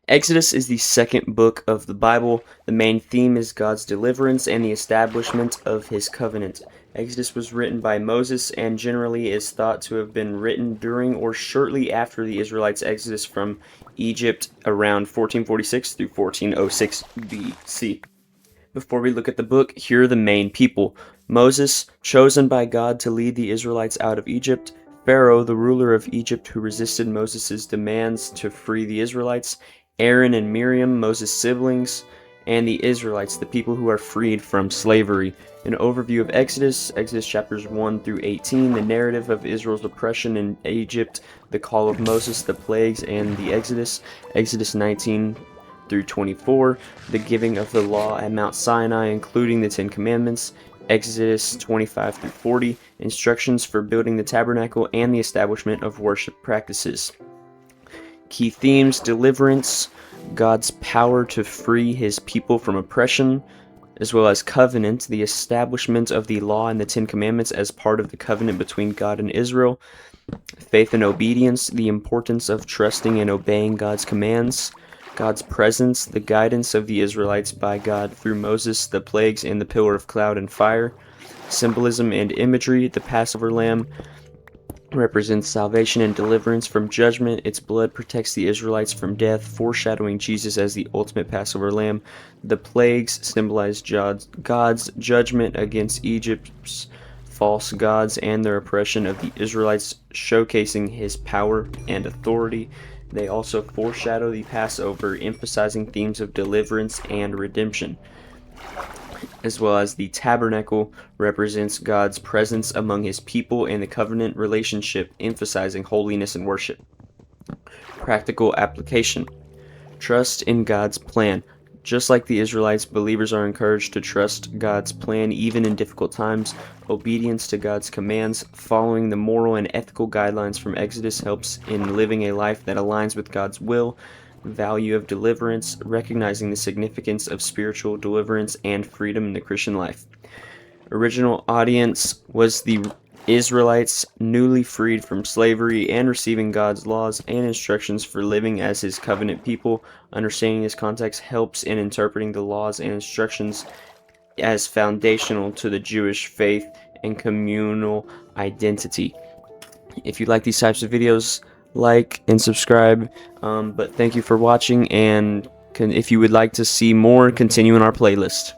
Exodus is the second book of the Bible. The main theme is God's deliverance and the establishment of his covenant. Exodus was written by Moses and generally is thought to have been written during or shortly after the Israelites' exodus from Egypt around 1446 through 1406 BC. Before we look at the book, here are the main people. Moses, chosen by God to lead the Israelites out of Egypt. Pharaoh, the ruler of Egypt who resisted Moses' demands to free the Israelites. Aaron and Miriam, Moses' siblings, and the Israelites, the people who are freed from slavery. An overview of Exodus, Exodus chapters 1 through 18, the narrative of Israel's oppression in Egypt, the call of Moses, the plagues, and the Exodus, Exodus 19 through 24, the giving of the law at Mount Sinai, including the Ten Commandments, Exodus 25 through 40, instructions for building the tabernacle and the establishment of worship practices. Key themes: deliverance, God's power to free his people from oppression, as well as covenant, the establishment of the law and the Ten Commandments as part of the covenant between God and Israel, faith and obedience, the importance of trusting and obeying God's commands, God's presence, the guidance of the Israelites by God through Moses, the plagues, and the pillar of cloud and fire, symbolism and imagery, the Passover lamb represents salvation and deliverance from judgment. Its blood protects the Israelites from death, foreshadowing Jesus as the ultimate Passover lamb. The plagues symbolize God's judgment against Egypt's false gods and their oppression of the Israelites, showcasing his power and authority. They also foreshadow the Passover, emphasizing themes of deliverance and redemption, as well as the tabernacle represents God's presence among his people and the covenant relationship, emphasizing holiness and worship. Practical application: trust in God's plan. Just like the Israelites, believers are encouraged to trust God's plan even in difficult times. Obedience to God's commands, following the moral and ethical guidelines from Exodus, helps in living a life that aligns with God's will. Value of deliverance, recognizing the significance of spiritual deliverance and freedom in the Christian life. Original audience was the Israelites, newly freed from slavery and receiving God's laws and instructions for living as his covenant people. Understanding this context helps in interpreting the laws and instructions as foundational to the Jewish faith and communal identity. If you like these types of videos, like and subscribe. But thank you for watching, and if you would like to see more, continue in our playlist.